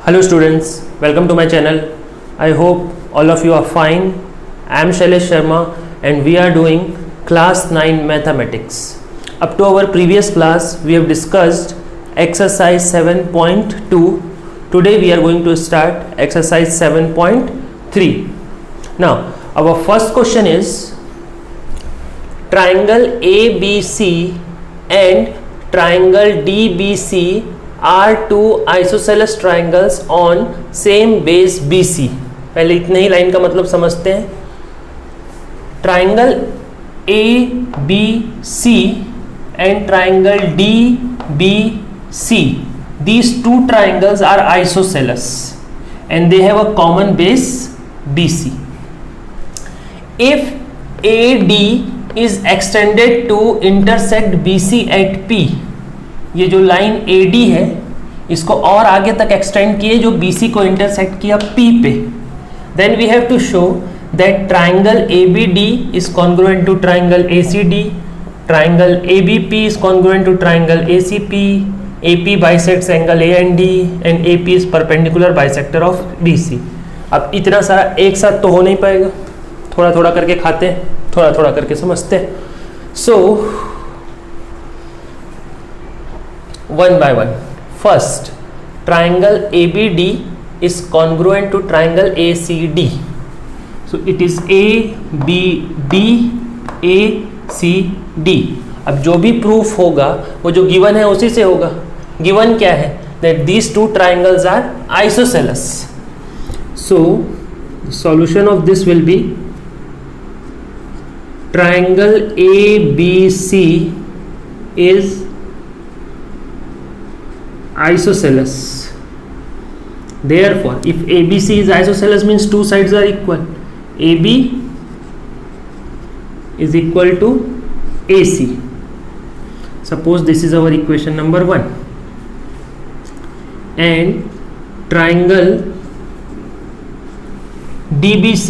Hello students, welcome to my channel. I hope all of you are fine. I am Shailesh Sharma and we are doing class 9 mathematics. Up to our previous class we have discussed exercise 7.2. Today we are going to start exercise 7.3. Now our first question is triangle ABC and triangle DBC are two isosceles triangles on same base BC. पहले इतने ही line का मतलब समझते हैं. Triangle ABC and triangle DBC, these two triangles are isosceles and they have a common base BC. If AD is extended to intersect BC at P, ये जो line AD है इसको और आगे तक एक्सटेंड किए जो BC को इंटरसेक्ट किया P पे, then we have to show that triangle ABD is congruent to triangle ACD, triangle ABP is congruent to triangle ACP, AP bisects angle AND and AP is perpendicular bisector of BC. अब इतना सारा एक साथ तो हो नहीं पाएगा, थोड़ा थोड़ा करके खाते हैं, थोड़ा थोड़ा करके समझते हैं. सो one by one. First, triangle ABD is congruent to triangle ACD. So it is ABD ACD. अब जो भी प्रूफ होगा वो जो गिवन है उसी से होगा. गिवन क्या है? That these two triangles are isosceles. So the solution of this will be triangle ABC is isosceles. Therefore, if ABC is isosceles means two sides are equal. AB is equal to AC. Suppose this is our equation number 1. And triangle DBC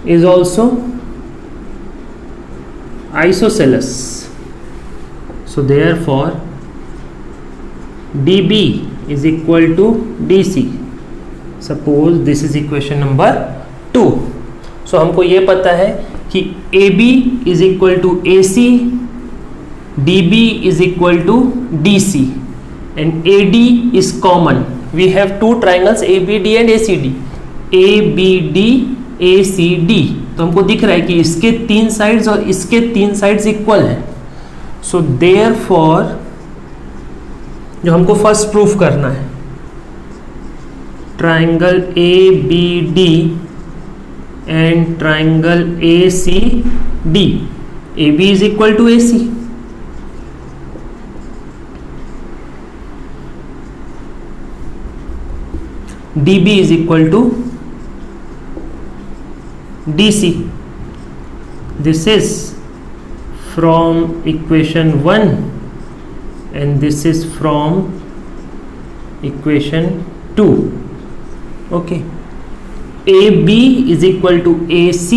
is also isosceles. So therefore DB is equal to DC. Suppose this is equation number 2. So हमको ये पता है कि AB is equal to AC, DB is equal to DC and AD is common. We have two triangles ABD and ACD. ABD ACD. तो हमको दिख रहा है कि इसके 3 साइड्स और इसके 3 साइड्स इक्वल हैं. So therefore जो हमको फर्स्ट प्रूफ करना है, triangle ABD and triangle ACD, AB is equal to AC. DB is equal to DC. This is from equation 1 and this is from equation 2. Okay, AB is equal to AC,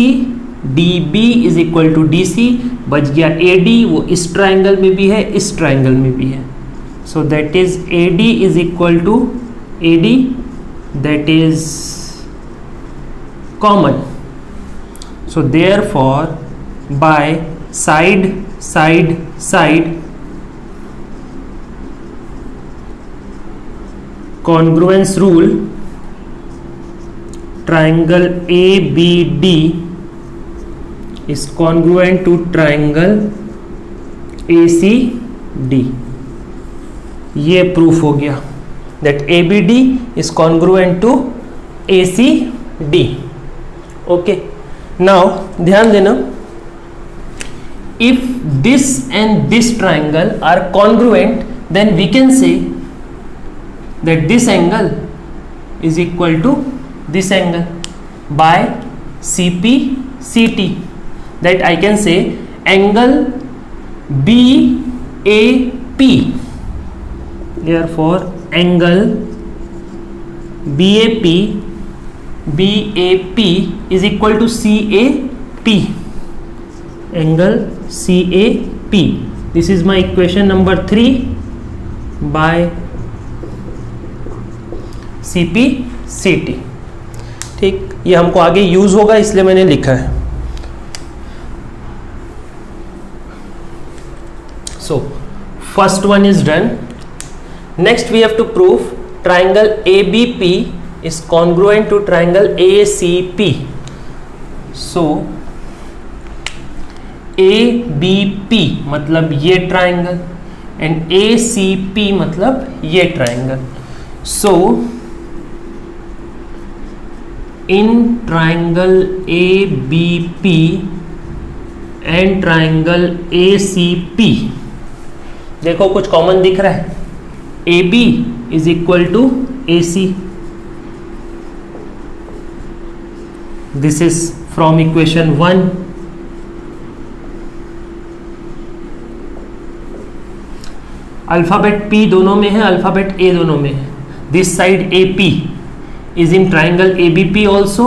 DB is equal to DC. बच गया AD, वो इस triangle में भी है, इस triangle में भी है. So that is AD is equal to AD, that is common. So therefore by side congruence rule, triangle ABD is congruent to triangle ACD. ये प्रूफ हो गया that ABD is congruent to ACD. Okay, now ध्यान देना, if this and this triangle are congruent then we can say that this angle is equal to this angle by CP CT. That I can say angle BAP. Therefore angle BAP is equal to CAP. Angle CAP. This is my equation number 3 by CP CT। ठीक, ये हमको आगे use होगा इसलिए मैंने लिखा है। So first one is done. Next we have to prove triangle ABP is congruent to triangle ACP. So ABP मतलब ये ट्राइंगल एंड ACP मतलब ये triangle. So in triangle ABP and triangle ACP देखो कुछ कॉमन दिख रहा है। AB is equal to AC। This is from equation 1. Alphabet P दोनों में है, अल्फाबेट A दोनों में है। This side AP is in triangle ABP also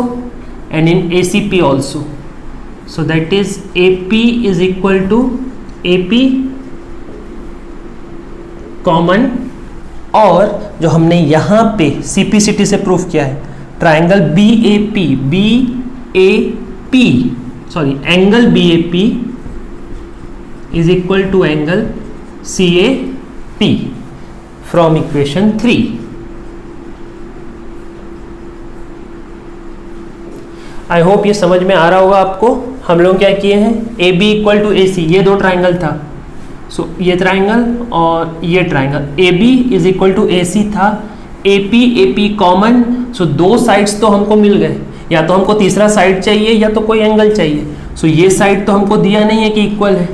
and in ACP also. So that is AP is equal to AP common, और जो हमने यहाँ पे CPCT से प्रूफ किया है triangle angle BAP is equal to angle CAP from equation 3। I hope ये समझ में आ रहा होगा आपको। हम लोग क्या किए हैं, AB इक्वल टू AC, ये दो ट्राइंगल था। सो ये ट्राइंगल और ये triangle AB is equal to AC था, AP कॉमन। सो दो साइड्स तो हमको मिल गए, या तो हमको तीसरा साइड चाहिए या तो कोई एंगल चाहिए। सो ये साइड तो हमको दिया नहीं है कि इक्वल है।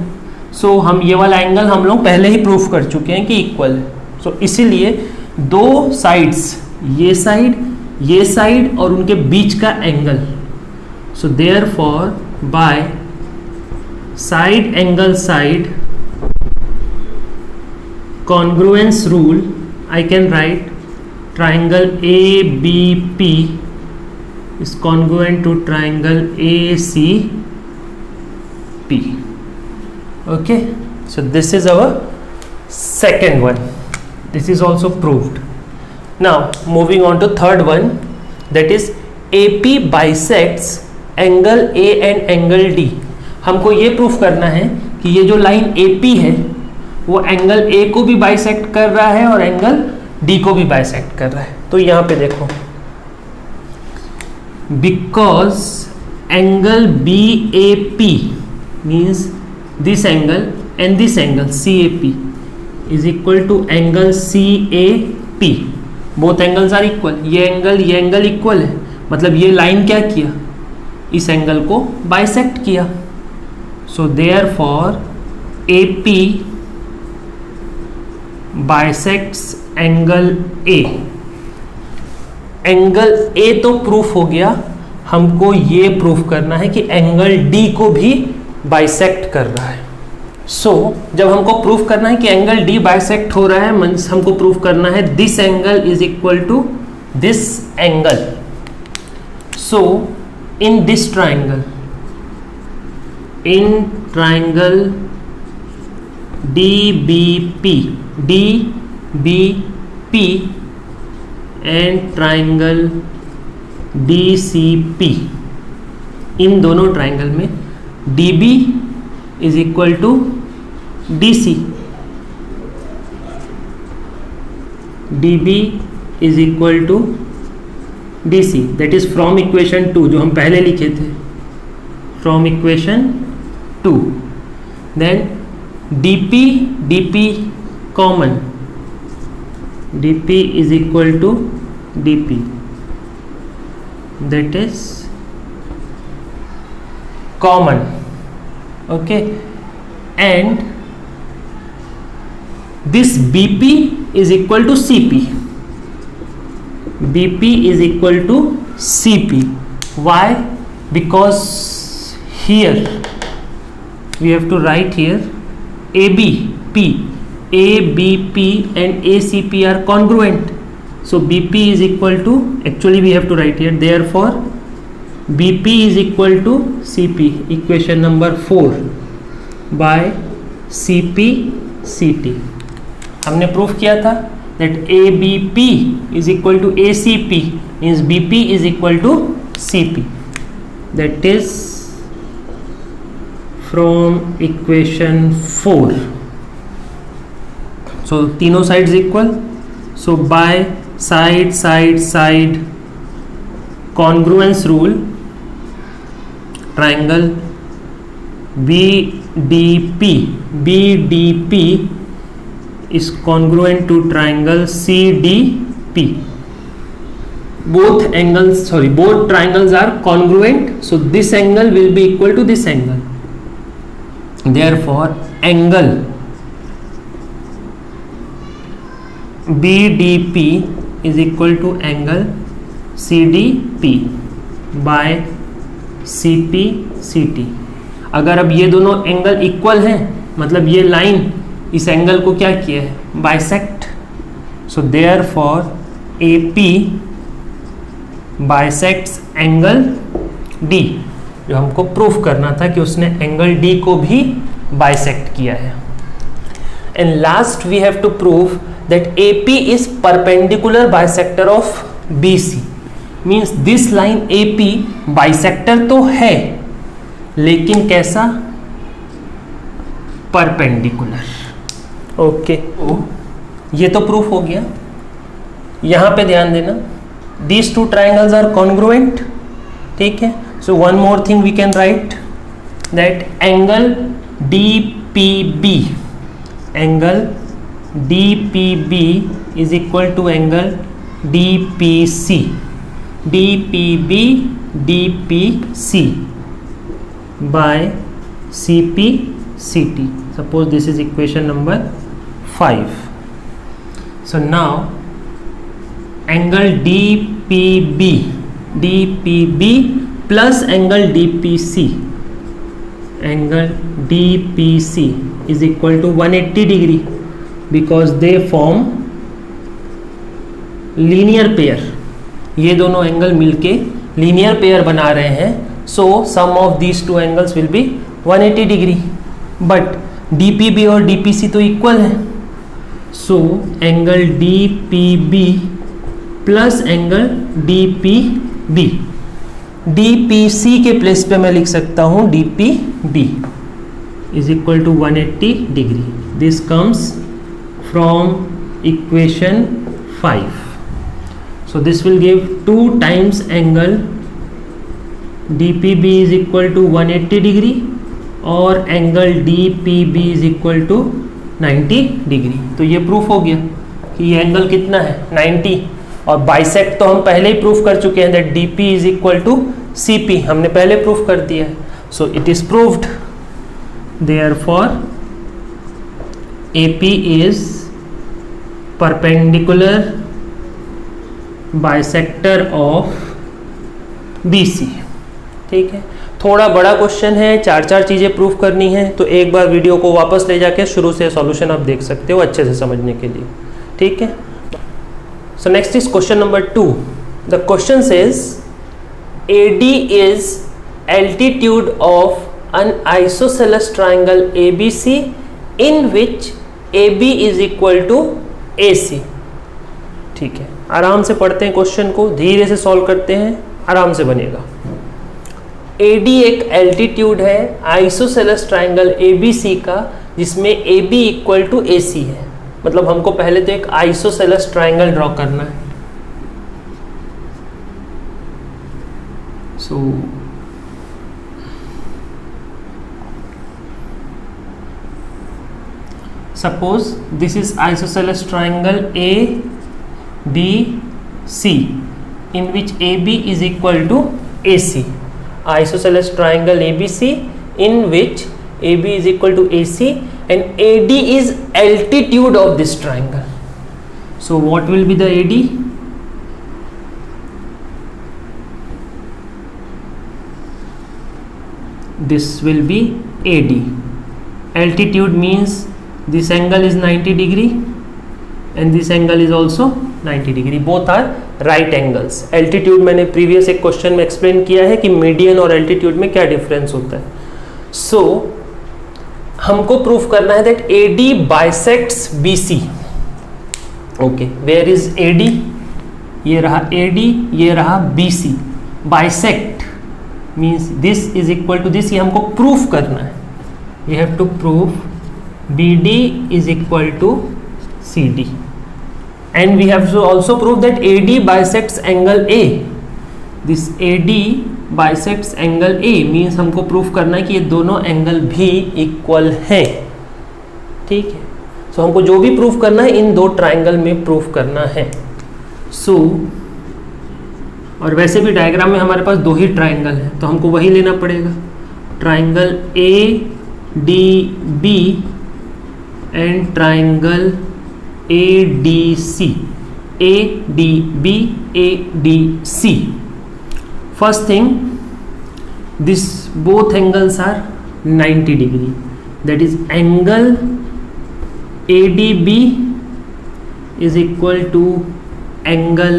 सो हम ये वाला एंगल हम लोग पहले ही प्रूफ कर चुके हैं कि इक्वल है। सो इसीलिए दो साइड्स, ये साइड और उनके बीच का angle, so therefore by side angle side congruence rule I can write triangle ABP is congruent to triangle ACP. Okay, so this is our second one. This is also proved. Now moving on to third one, that is AP bisects angle A and angle D. हमको ये proof करना है कि ये जो line AP है वो angle A को भी बाइसेक्ट कर रहा है और एंगल D को भी बाइसेक्ट कर रहा है। तो यहाँ पे देखो, because angle BAP means this angle and this angle CAP is equal to angle CAP, both angles are equal. ये एंगल इक्वल है, मतलब ये लाइन क्या किया, इस एंगल को बाइसेक्ट किया। So therefore AP bisects angle A। Angle A तो प्रूफ हो गया, हमको ये प्रूफ करना है कि एंगल D को भी बाइसेक्ट कर रहा है। जब हमको प्रूफ करना है कि एंगल D बाइसेक्ट हो रहा है, मींस हमको प्रूफ करना है this angle is equal to this angle. In this triangle, in triangle DBP and triangle DCP, इन दोनों ट्राइंगल में DB is equal to DC, DB is equal to DC, that is from equation 2 जो हम पहले लिखे थे, from equation 2। Then DP common, DP is equal to DP, that is common. Okay, and this BP is equal to CP, BP is equal to CP. Why? Because here we have to write here ABP and ACP are congruent. So BP is equal to, actually we have to write here, therefore BP is equal to CP, equation number 4 by CP CT। हमने proof किया था that ABP is equal to ACP, means BP is equal to CP. That is from equation 4. So तीनों sides equal, so by side congruence rule, triangle BDP is congruent to triangle CDP. Both triangles are congruent, so this angle will be equal to this angle. Therefore angle BDP is equal to angle CDP by CPCT. अगर अब ये दोनों angle equal हैं, मतलब ये line इस angle को क्या किया है, bisect. So therefore AP bisects angle D, जो हमको प्रूफ करना था कि उसने एंगल D को भी बाइसेक्ट किया है. And last we have to prove that AP is perpendicular bisector of BC. Means this line AP bisector तो है, लेकिन कैसा, परपेंडिकुलर. ओके, ये तो प्रूफ हो गया. यहां पे ध्यान देना, these two triangles are congruent. ठीक है, so one more thing we can write that angle DPB is equal to angle DPC by CPCT. Suppose this is equation number 5. So now angle DPB plus angle DPC is equal to 180 degree because they form linear pair. ये दोनों angle मिलके linear pair बना रहे हैं. So sum of these two angles will be 180 degree. But DPB और DPC तो equal है. So angle DPB plus angle DPB, DPC के प्लेस पे मैं लिख सकता हूं DPB is equal to 180 degree. This comes from equation 5. So this will give 2 times angle DPB is equal to 180 degree और angle DPB is equal to 90 degree. तो ये proof हो गया कि ये एंगल कितना है, 90. और बाइसेक्ट तो हम पहले ही प्रूफ कर चुके हैं that DP is equal to CP, हमने पहले प्रूफ कर दिया है. So it is proved. Therefore AP is perpendicular bisector of BC. ठीक है, थोड़ा बड़ा क्वेश्चन है, 4 चीजें प्रूफ करनी है, तो एक बार वीडियो को वापस ले जाके शुरू से सॉल्यूशन आप देख सकते हो अच्छे से समझने के लिए. ठीक है, so next is question number 2. The question says AD is altitude of an isosceles triangle ABC in which AB is equal to AC. ठीक है, आराम से पढ़ते हैं क्वेश्चन को, धीरे से सॉल्व करते हैं, आराम से बनेगा. AD एक एल्टीट्यूड है आइसोसेलेस ट्राइंगल ABC का, जिसमें AB इक्वल टू AC है. मतलब हमको पहले तो एक आइसोसेलेस ट्राइंगल ड्रॉ करना है. So suppose this is isosceles triangle ABC in which AB is equal to AC. Isosceles triangle ABC in which AB is equal to AC and AD is altitude of this triangle. So what will be the AD? This will be AD. Altitude means this angle is 90 degree and this angle is also 90 degree. Both are right angles. Altitude मैंने previous एक question में explain किया है कि median और altitude में क्या difference होता है. सो हमको प्रूफ करना है that AD bisects BC. Okay, where is A D, ये रहा ए डी, ये रहा B C. Bisect means this is equal to this, ये हमको प्रूफ करना है. We have to proof B D is equal to C D. And we have to also prove that AD bisects angle A. This AD bisects angle A means हमको proof करना है कि ये दोनों एंगल भी equal हैं. ठीक है, सो हमको जो भी प्रूफ करना है इन दो ट्राइंगल में प्रूफ करना है. सो और वैसे भी डायग्राम में हमारे पास दो ही ट्राइंगल है तो हमको वही लेना पड़ेगा. Triangle A D B and triangle ADC, ADB, ADC. First thing, this both angles are 90 degree. That is angle ADB is equal to angle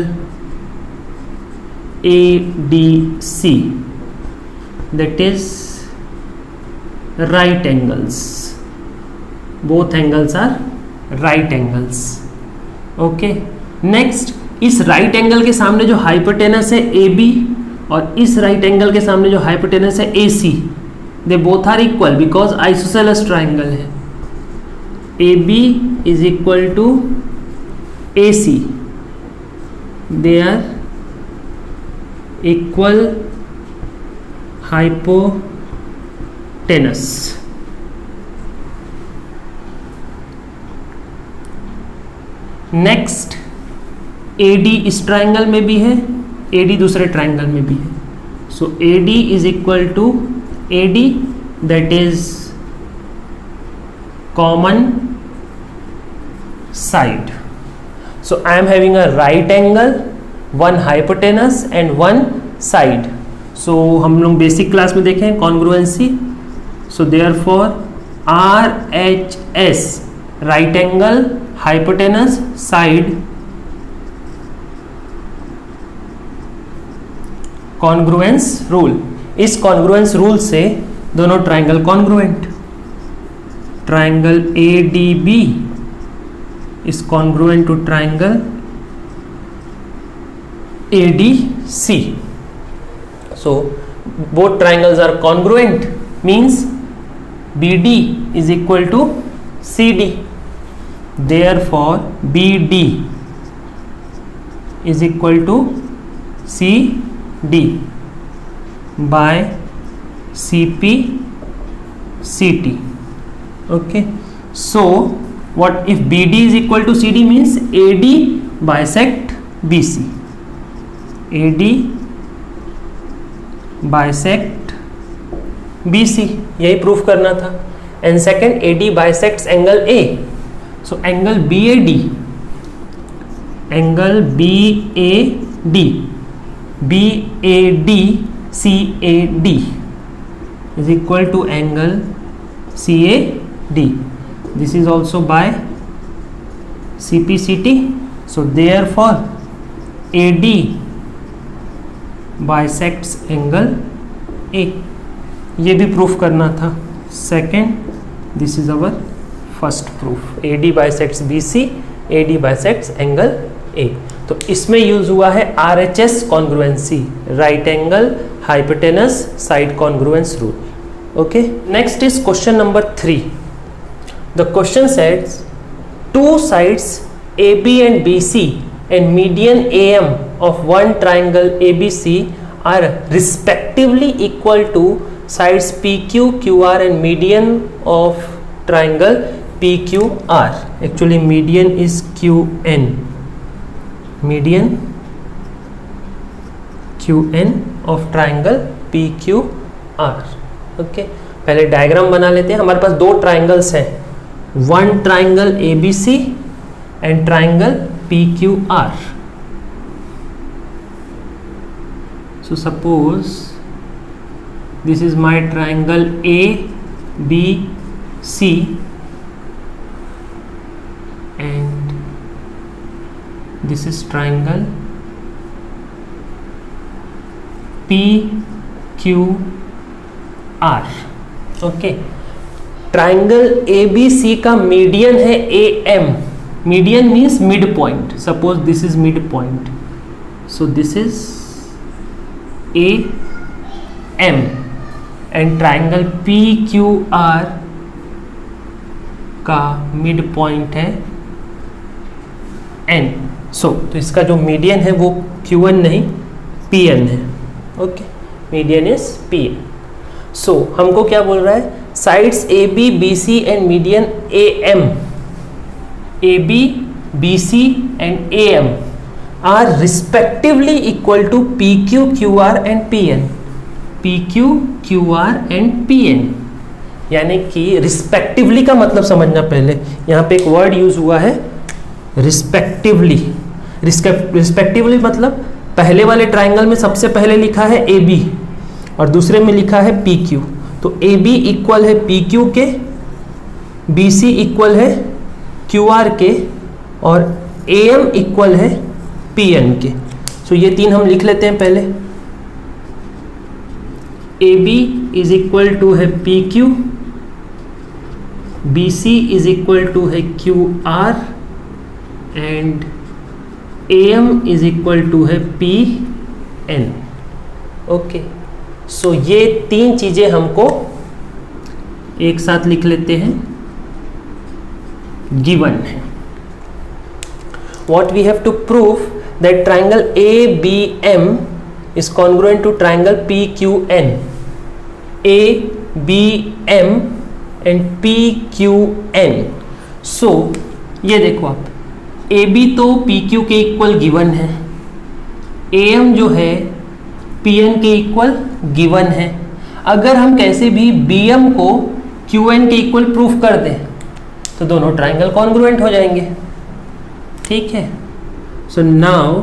ADC. That is right angles. Both angles are right angles. Okay, next इस right angle के सामने जो hypotenuse है A B और इस right angle के सामने जो हाइपोटेनस है A C, they both are equal because isosceles triangle है. A B is equal to A C, they are equal hypotenuse. Next AD इस ट्राइंगल में भी है, AD दूसरे ट्राइंगल में भी है. So AD is equal to AD, that is common side. So I am having a right angle, one hypotenuse and one side. So हम लोग बेसिक क्लास में देखें congruency. So therefore RHS, right angle, hypotenuse, side, congruence rule. इस congruence rule से दोनों triangle congruent. Triangle ADB is congruent to triangle ADC. So both triangles are congruent, means BD is equal to CD. Therefore BD is equal to CD by CP CT. Okay, so what if BD is equal to CD means AD bisect BC. AD bisect BC, यही proof करना था. And second AD bisects angle A. So angle BAD, angle BAD, BAD CAD is equal to angle CAD. This is also by CPCT. So therefore AD bisects angle A. ये भी proof करना था. Second, this is our first proof. AD bisects BC, AD bisects angle A. तो इसमें use हुआ है RHS congruency, right angle, hypotenuse, side congruence rule. Okay, next is question number 3. The question सेड्स two sides AB and BC and median AM of one triangle ABC are respectively equal to sides PQ, QR and median of triangle PQR. Actually median is QN. Median QN of triangle PQR. Okay, पहले diagram बना लेते हैं. हमारे पास दो triangles हैं, one triangle ABC and triangle PQR. So suppose this is my triangle ABC and this is triangle PQR. ओके, triangle ABC का median है AM median means mid point. Suppose this is mid point, so this is A M and triangle P Q R का mid point है N. So तो इसका जो median है वो Q1 नहीं Pn है. Okay, median is Pn. So हमको क्या बोल रहा है, sides A B B C and median A M, A B B C and A M are respectively equal to P Q Q R and P N. P Q Q R and P N, यानी कि respectively का मतलब समझना. पहले यहाँ पे एक word use हुआ है रिस्पेक्टिवली. रिस्पेक्टिवली मतलब पहले वाले ट्राइंगल में सबसे पहले लिखा है ए बी और दूसरे में लिखा है पी क्यू. तो ए बी इक्वल है पी क्यू के, बी सी इक्वल है क्यू आर के और ए एम इक्वल है पी एन के. सो ये तीन हम लिख लेते हैं पहले. A B is equal to है P Q, B C is equal to है Q R and A M is equal to है पी एन. ओके, सो ये तीन चीजें हमको एक साथ लिख लेते हैं, गिवन है. What we have to prove that triangle A B M is congruent to triangle PQN. A, B, M and PQN. So ये देखो आप, AB तो PQ के इक्वल गिवन है, AM जो है PN के इक्वल गिवन है. अगर हम कैसे भी BM को QN के इक्वल प्रूफ कर दें तो दोनों ट्राइंगल कॉन्ग्रुएंट हो जाएंगे. ठीक है. सो नाउ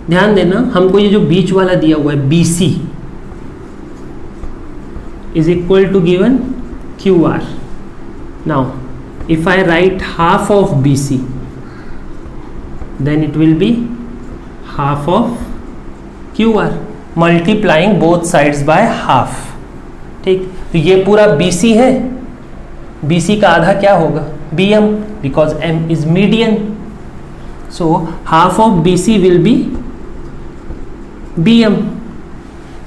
ध्यान देना, हमको ये जो बीच वाला दिया हुआ है B C is equal to given Q R. Now if I write half of B C then it will be half of Q R multiplying both sides by half. ठीक, तो ये पूरा बी सी है, B सी का आधा क्या होगा, B M, because M is median. So half of B C will be BM.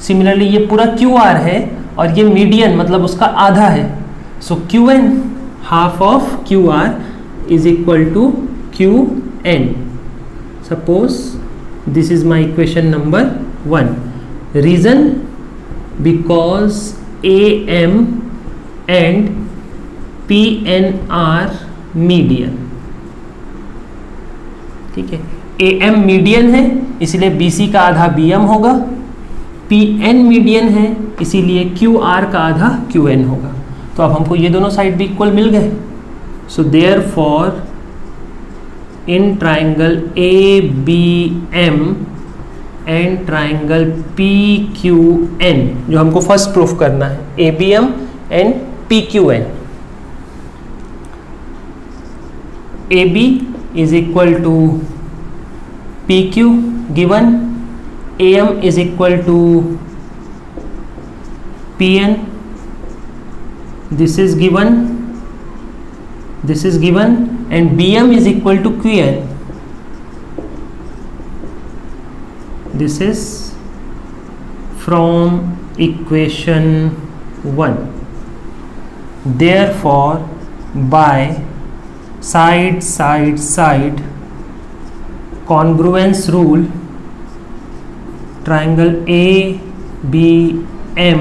Similarly ये पूरा QR है और ये मीडियन मतलब उसका आधा है. So QN, half of QR is equal to QN. Suppose this is my equation number 1. Reason because AM and PN are median. ठीक है, AM मीडियन है इसीलिए BC का आधा BM होगा, PN मीडियन है इसीलिए QR का आधा QN होगा. तो अब हमको ये दोनों साइड भी इक्वल मिल गए. So therefore in triangle ABM and triangle PQN, जो हमको फर्स्ट प्रूफ करना है, ABM and PQN, AB is equal to PQ given, AM is equal to PN, this is given, and BM is equal to QN. This is from equation 1. Therefore by side congruence rule, triangle ABM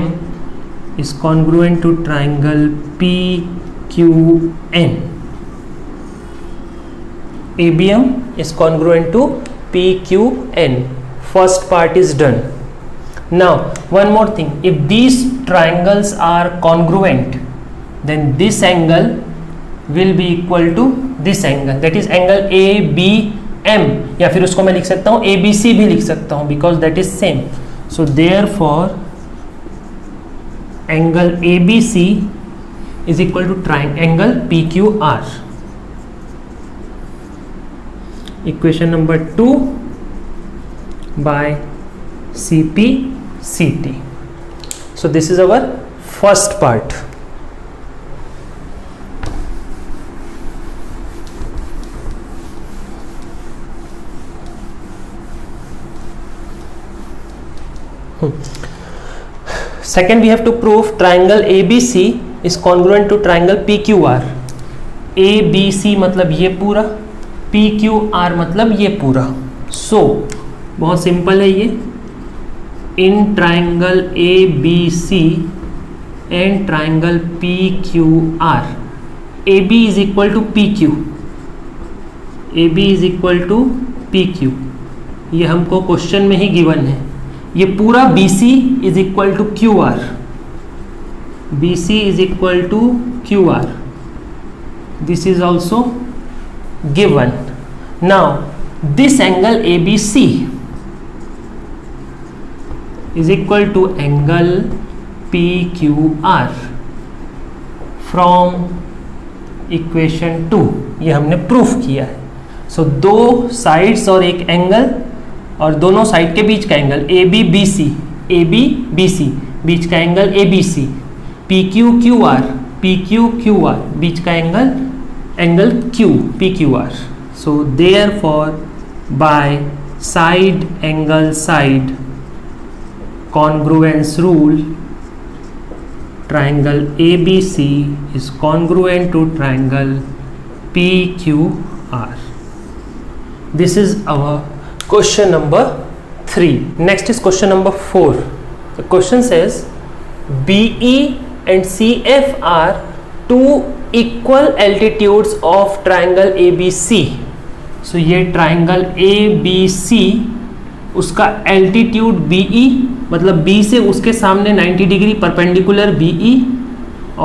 is congruent to triangle PQN. ABM is congruent to PQN. First part is done. Now one more thing, if these triangles are congruent then this angle will be equal to this angle, that is angle ABM, या फिर उसको मैं लिख सकता हूँ ABC भी लिख सकता हूँ because that is same. So therefore angle ABC is equal to triangle PQR. Equation number 2 by CP/CT. So this is our first part. Second, we have to prove triangle ABC is congruent to triangle PQR. ABC मतलब ये पूरा, PQR मतलब ये पूरा. So बहुत simple है ये. In triangle ABC and triangle PQR, AB is equal to PQ. AB is equal to PQ. ये हमको क्वेश्चन में ही गिवन है. ये पूरा BC is equal to QR. BC is equal to QR. This is also given. Now this angle ABC is equal to angle PQR from equation 2. ये हमने proof किया है. सो दो साइड्स और एक एंगल और दोनों साइड के बीच का एंगल ABBC, ABBC बीच का एंगल ABC, PQQR, PQQR बीच का angle Q, PQR. So therefore by side angle side congruence rule, triangle ABC is congruent to triangle PQR. This is our question number 3. Next is question number 4. The question says BE and CF are two equal altitudes of triangle ABC. So ये triangle ABC, उसका altitude BE मतलब B से उसके सामने 90 degree perpendicular BE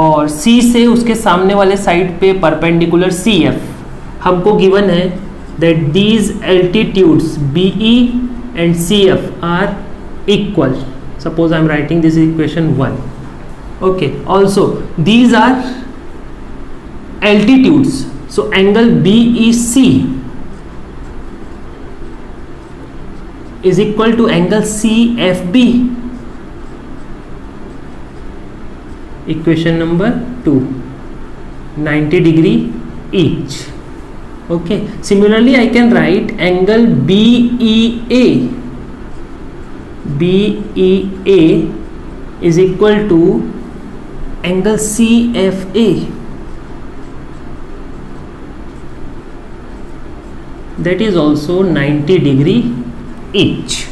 और C से उसके सामने वाले साइड पे परपेंडिकुलर CF. हमको गिवन है that these altitudes BE and CF are equal. Suppose I am writing this equation 1. Okay. Also these are altitudes. So angle BEC is equal to angle CFB. Equation number 2, 90 degree each. Okay. Similarly, I can write angle BEA. BEA is equal to angle CFA. That is also 90 degree each.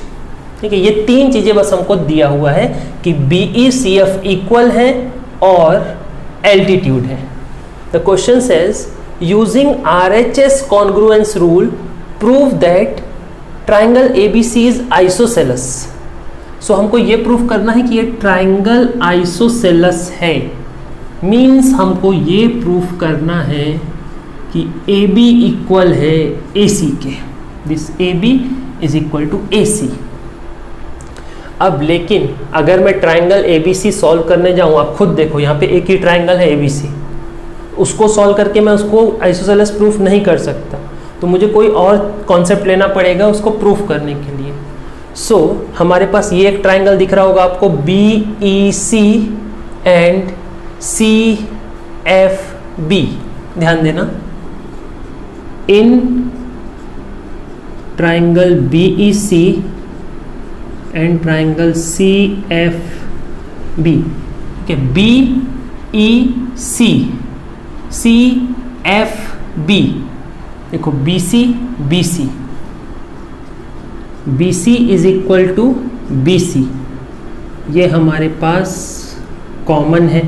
ठीक है. ये तीन चीजें बस हमको दिया हुआ है कि BECF इक्वल है और एल्टीट्यूड है. The question says using RHS congruence rule prove that triangle ABC is isosceles. So हमको ये प्रूफ करना है कि ये ट्राइंगल आइसोसेलस है. मीन्स हमको ये प्रूफ करना है कि AB इक्वल है AC के. This AB is equal to AC. अब लेकिन अगर मैं ट्राइंगल ABC सॉल्व करने जाऊं, आप खुद देखो यहाँ पे एक ही ट्राइंगल है ABC, उसको सॉल्व करके मैं उसको आइसोसेलस प्रूफ नहीं कर सकता. तो मुझे कोई और कॉन्सेप्ट लेना पड़ेगा उसको प्रूफ करने के लिए. सो हमारे पास ये एक ट्राइंगल दिख रहा होगा आपको BEC एंड CFB. ध्यान देना, इन triangle BEC and triangle CFB. Okay, BEC CFB. देखो BC BC BC is equal to BC. ये हमारे पास कॉमन है.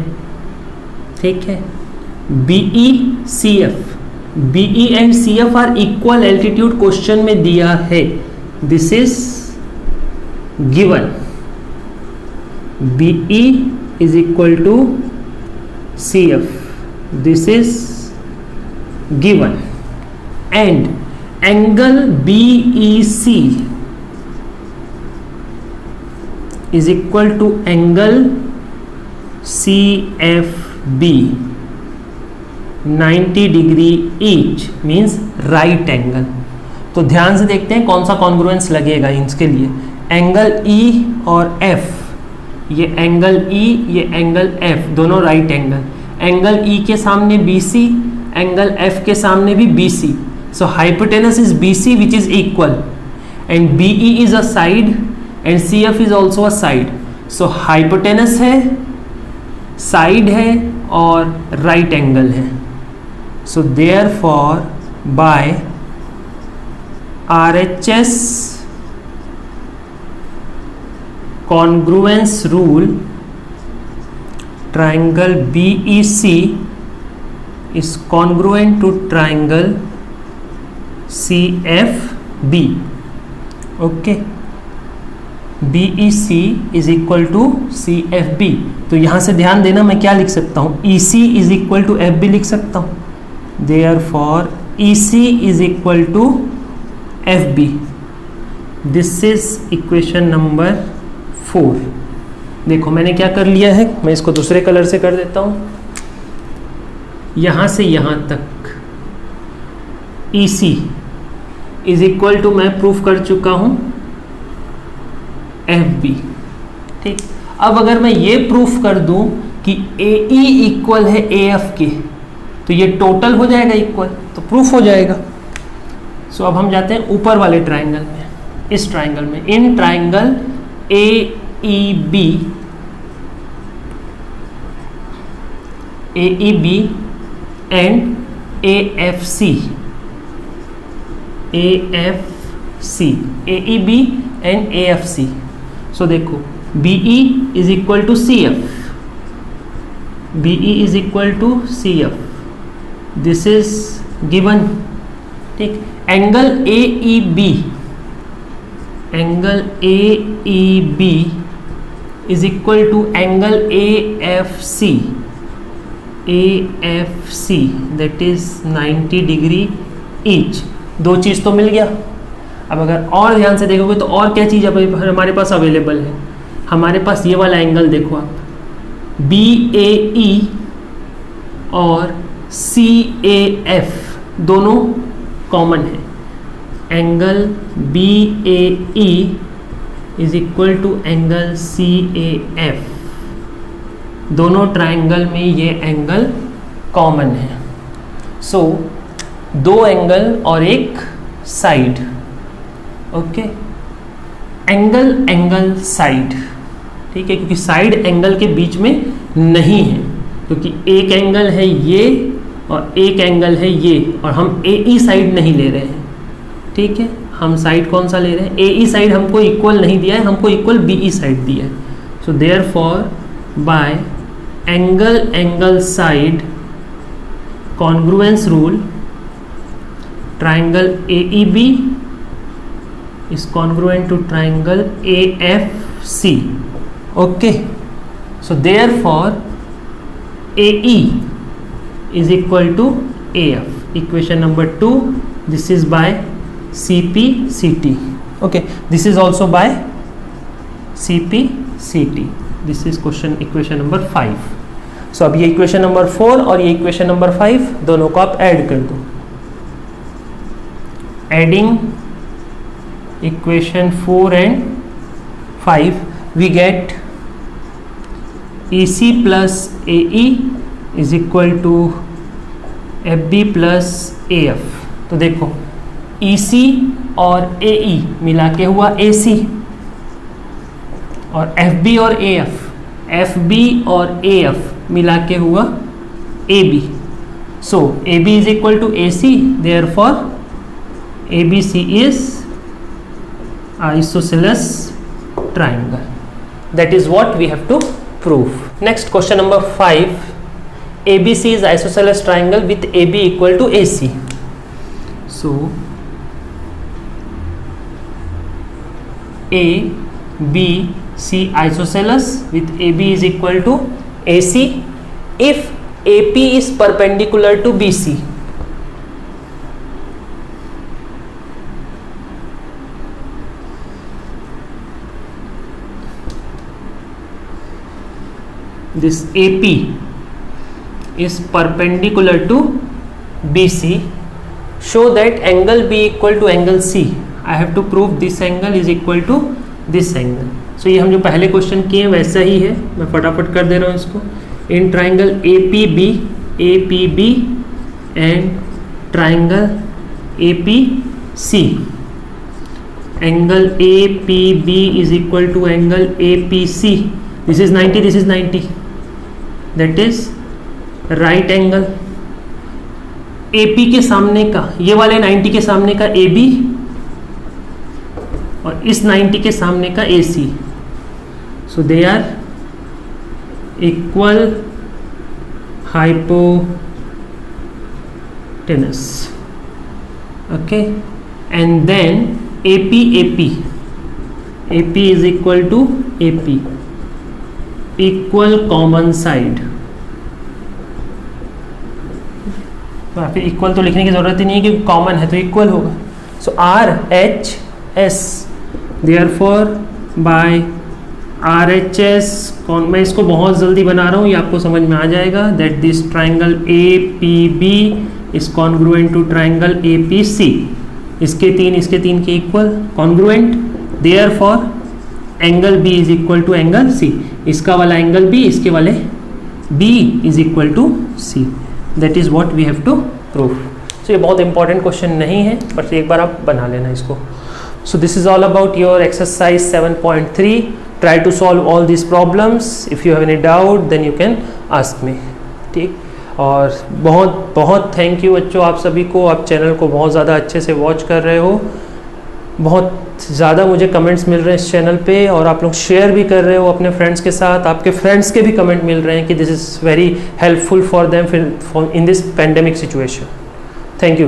ठीक है. BE CF, BE and CF are equal altitude question में दिया है. This is given. BE is equal to CF. This is given. And angle BEC is equal to angle CFB. 90 degree each means right angle. तो ध्यान से देखते हैं कौन सा कॉन्ग्रुएंस लगेगा इसके लिए. एंगल E और F, ये एंगल E, ये एंगल F, दोनों राइट एंगल. एंगल E के सामने BC, एंगल F के सामने भी BC. So hypotenuse is BC which is equal and BE is a side and C F is also a side. So hypotenuse है, side है और right angle है. So therefore by RHS congruence rule, triangle BEC is congruent to triangle CFB. Okay, BEC is equal to CFB. तो यहाँ से ध्यान देना, मैं क्या लिख सकता हूँ, EC is equal to FB लिख सकता हूँ. Therefore EC is equal to FB. This is equation number 4. देखो मैंने क्या कर लिया है, मैं इसको दूसरे कलर से कर देता हूँ. यहाँ से यहाँ तक EC इज इक्वल टू मैं प्रूफ कर चुका हूँ FB. ठीक, अब अगर मैं ये प्रूफ कर दूं कि AE इक्वल है AF के, तो ये टोटल हो जाएगा इक्वल, तो प्रूफ हो जाएगा. सो अब हम जाते हैं ऊपर वाले ट्राइंगल में, इस ट्राइंगल में. In triangle AEB and AFC AEB and AFC. So देखो BE is equal to CF. This is given. ठीक, angle AEB is equal to angle AFC that is 90 degree each. दो चीज़ तो मिल गया. अब अगर और ध्यान से देखोगे तो और क्या चीज़ हमारे पास अवेलेबल है. हमारे पास ये वाला एंगल देखो आप, BAE और CAF दोनों कॉमन है. Angle BAE is equal to angle CAF. दोनों ट्राइंगल में ये एंगल कॉमन है. सो दो एंगल और एक साइड. Okay, angle side. ठीक है, क्योंकि साइड एंगल के बीच में नहीं है, क्योंकि एक एंगल है ये और एक एंगल है ये, और हम AE साइड नहीं ले रहे हैं. ठीक है, हम साइड कौन सा ले रहे हैं, AE साइड हमको इक्वल नहीं दिया है, हमको इक्वल BE साइड दिया है. So therefore bye angle side congruence rule, triangle AEB is congruent to triangle AFC. Okay, so therefore AE is equal to AF. Equation number 2, this is by CP/CT. Okay, this is also by CP/CT. This is equation number 5. So अब ये equation number 4 और ये equation number 5 दोनों को आप add कर दो. Adding equation 4 and 5 we get EC plus AE is equal to FB plus AF. तो देखो EC और AE मिला के हुआ AC, और FB और FB और AF मिला के हुआ AB. So AB is equal to AC, therefore ABC is isosceles triangle. That is what we have to prove. Next, question number 5. ABC is isosceles triangle with AB equal to AC. So ABC isosceles with AB is equal to AC if AP is perpendicular to BC. This AP is perpendicular to BC. Show that angle B equal to angle C. I have to prove this angle is equal to this angle. So ये हम जो पहले question किए वैसा ही है, मैं फटाफट कर दे रहा हूँ इसको. In triangle APB and triangle APC, angle APB is equal to angle APC. This is 90, this is 90. That is right angle. AP के सामने का, ये वाले 90 के सामने का AB और इस 90 के सामने का AC. So they are equal hypotenuse. Okay, and then AP is equal to AP, equal common side. तो यहाँ पे इक्वल तो लिखने की ज़रूरत ही नहीं है क्योंकि कॉमन है तो इक्वल होगा. सो RHS, देयरफॉर बाय RHS, मैं इसको बहुत जल्दी बना रहा हूँ, ये आपको समझ में आ जाएगा. That this triangle APB is congruent to triangle APC. इसके तीन के equal congruent. Therefore angle B is equal to angle C. इसका वाला एंगल B, इसके वाले B is equal to C. That is what we have to prove. So ये बहुत important question नहीं है, बट एक बार आप बना लेना इसको. सो this is all about your exercise 7.3. Try to solve all these problems. If you have any doubt then you can ask me. ठीक. और बहुत बहुत थैंक यू बच्चों आप सभी को. आप चैनल को बहुत ज़्यादा अच्छे से वॉच कर रहे हो. बहुत ज़्यादा मुझे कमेंट्स मिल रहे हैं इस चैनल पे और आप लोग शेयर भी कर रहे हो अपने फ्रेंड्स के साथ. आपके फ्रेंड्स के भी कमेंट मिल रहे हैं कि this is very helpful for them in this pandemic situation. Thank you.